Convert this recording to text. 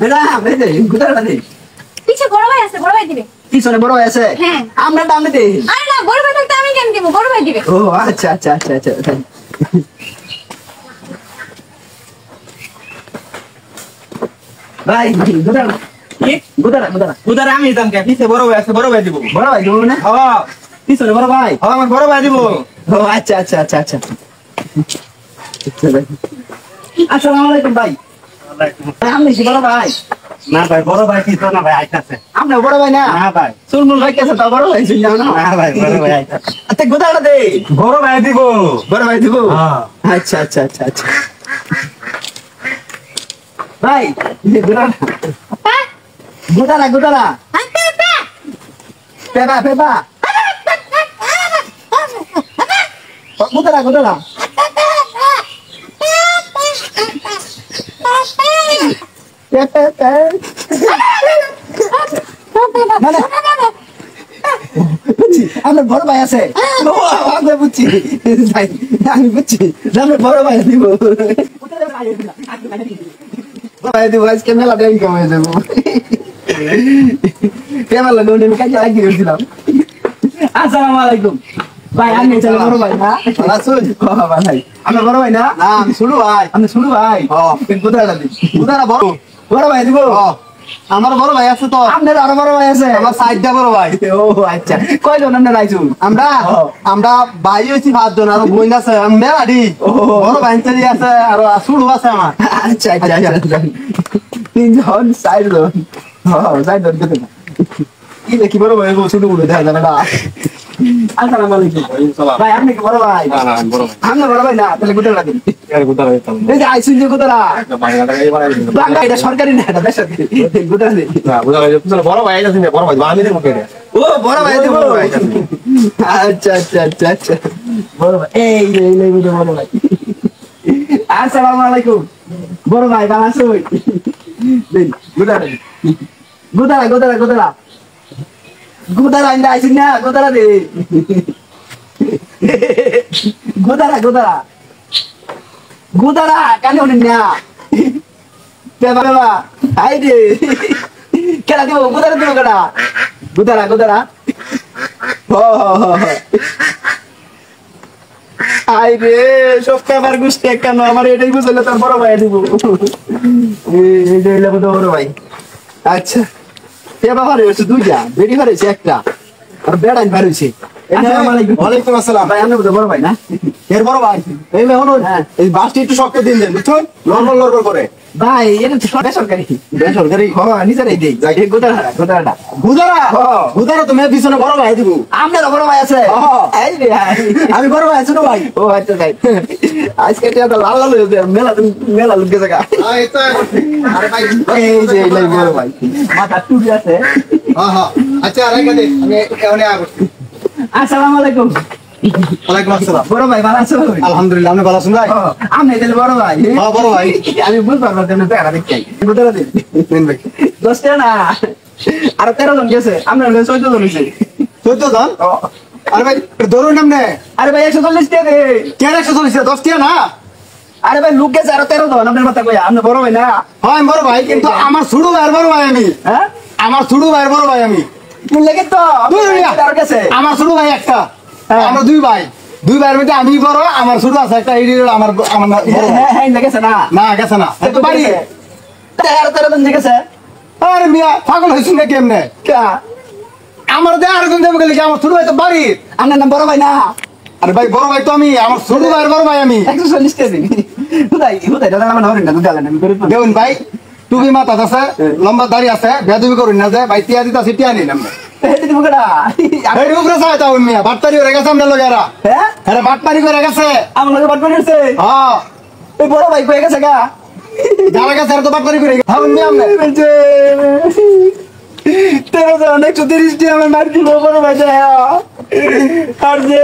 বেটা আমরা দে গুদারা দে পিছে বড় ভাই আছে বড় ভাই দিবে পিছনে বড় ভাই আছে হ্যাঁ আমরা দামে দে আরে না বড় ভাই থাকতে আমি কেন দিব বড় ভাই দিবে ও আচ্ছা আচ্ছা আচ্ছা আচ্ছা ভাই গুদারা গুদারা আমি দাম কে পিছে বড় ভাই আছে বড় ভাই দিব বড় ভাই দিব না হ্যাঁ পিছনে বড় ভাই আমার বড় ভাই দিব ও আচ্ছা আচ্ছা আচ্ছা আচ্ছা আসসালামু আলাইকুম ভাই আপনি কি বড় ভাই না ভাই বড় ভাই কি তো না ভাই আইতাছে আপনি বড় ভাই না না ভাই সুলমুল ভাই কেসে তা বড় ভাই শুন না না ভাই বড় ভাই আইতাছে আচ্ছা গুদারা দে বড় ভাই দিব বড় ভাই দিব হ্যাঁ আচ্ছা আচ্ছা আচ্ছা আচ্ছা ভাই গুদারা গুদারা পেবা পেবা গুদারা গুদারা আপনার বড় ভাই আছে আমি বুঝছি আমি বুঝছি আপনার বড় ভাই দিব ভাই দিব আজকে মেলা টাইম কমে যাবো কেমন লাগলো আমি কাজে লাগিয়ে দিয়েছিলাম আসসালামু আলাইকুম ভাই আমি চলে বড় ভাই না ভাই আপনার বড় ভাই না আমি শুরু ভাই আপনি শুরু ভাই গুদারা দিন গুদারা বড় বড় ভাই দিব আমার বড় ভাই আছে তো আপনার আরো বড় ভাই আছে আমার সাইডটা বড় ভাই ও আচ্ছা কয়জন আপনার আইছুন আমরা আমরা ভাই হইছি 5 জন আর বোন আছে আমরা আদি বড় ভাই চলি আছে আর শুরু আছে আমার আচ্ছা আচ্ছা আচ্ছা তিনজন চারজন চারজন কত কি দেখি বড় ভাই শুরু করে দেখা যাবে না আসসালামু আলাইকুম ভাই আপনি কি বড় ভাই না না বড় ভাই আমি বড় ভাই না তাহলে গুদারা দিন এর গুদারা দিতাম এই যে আইছুন যে গুদারা বাংলাটা এইবার বাংলা এটা সরকারি না এটা বেসরকারি গুদারা দিন না গুদারা দিতাম বড় ভাই আছে বড় ভাই আমি দেব কে ও বড় ভাই দিব আচ্ছা আচ্ছা আচ্ছা আচ্ছা বড় ভাই এই বড় ভাই আসসালামু আলাইকুম বড় ভাই ভালো আছো দিন গুদারা গুদারা গুদারা গুদারা গুদারা ইন্দা আইছিস না গুদারা দে গুদারা গুদারা গুদারা কানে উনি না পেবা পেবা হাই রে কেলা দিব গুদারা দিব কেডা গুদারা গুদারা ও আই রে সব পেবার গুষ্টি কেন আমার এটাই বুঝলে তোর বড় ভাই দিব এই যে এলে বড় ভাই আচ্ছা পেবা ভালো হয়েছে দুইটা বেডি ভালো হয়েছে একটা আর বেড়াই ভালো হয়েছে ওয়ালাইকুম আসসালাম ভাই আপনি বড় ভাই না এর বড় ভাই এই মেহন এই বাসটি একটু শক্ত দিন দেন বুঝছেন নরমাল নরমাল করে ভাই এটা তো বেসরকারি বেসরকারি হ্যাঁ নিজেরাই দেই গোদারা গোদারাটা গুদারা গুদারা তুমি পিছনে বড় ভাই দিব আপনার বড় ভাই আছে এই রে আমি বড় ভাই ছোট ভাই ও আচ্ছা ভাই আজকে এটা লাল লাল মেলা মেলা লুকে জায়গা আরে ভাই এই যে এই বড় ভাই মাথা টুপি আছে হ্যাঁ হ্যাঁ আচ্ছা রাখা দে আমি এখানে আসছি আসসালামু আলাইকুম ওয়ালাইকুম আসসালাম বড় ভাই ভালো আছো আলহামদুলিল্লাহ আপনি ভালো আছেন ভাই আমি এদের বড় ভাই হ্যাঁ বড় ভাই আমি বুঝতে পারলাম না টাকা দেখতে গোদারা দিন নেন ভাই 10 টাকা না আর 13 জন গেছে আমরা 14 জন হইছে 14 জন আরে ভাই ধরুন নামনে আরে ভাই 140 টাকা দে কেন 140 10 টাকা না আরে ভাই লোক গেছে আর 13 জন আপনার কথা কইয়া আপনি বড় ভাই না হ্যাঁ আমি বড় ভাই কিন্তু আমার ছোট ভাইয়ের বড় ভাই আমি হ্যাঁ আমার ছোট ভাইয়ের বড় ভাই আমি কোন লাগে তো আর গেছে আমার ছোট ভাই একটা আমরা দুই ভাইয়ের মধ্যে আমি বড় আমার ছোট আছে একটা এই আমার আমার বড় ভাই। হ্যাঁ হ্যাঁ গেছে না না গেছে না তো বাড়ি আর 13 জন গেছে আরে মিয়া পাগল হইছিস না কেমনে কা আমার দে আরেকজন দেবো গেলে কি আমার ছোট ভাই তো বাড়ি আপনার নাম বড় ভাই না আরে ভাই বড় ভাই তো আমি আমার ছোট ভাইয়ের বড় ভাই আমি 140 টাকা দিন হুদাই দাদা আমার হরেন না দুগালেন আমি করে দেখুন ভাই টুপি মাথা আছে লম্বা দাড়ি আছে বেদবি করুন না যে ভাই টিয়া দিতা টিয়া নিন আমরা এই দিবো কেডা এই উপরে চাই তাও মিয়া বাটপারি করে গেছে আমরা লোকেরা হ্যাঁ আরে বাটপারি করে গেছে আমার লগে বাট পড়ছে হ্যাঁ এই বড় ভাই কই গেছে গা যারা গেছে আর তো বাটপারি করে গেছে হ্যাঁ মিয়া আমরা 13 জন 130 টাকা আমার মার দিব বড় ভাই আর যে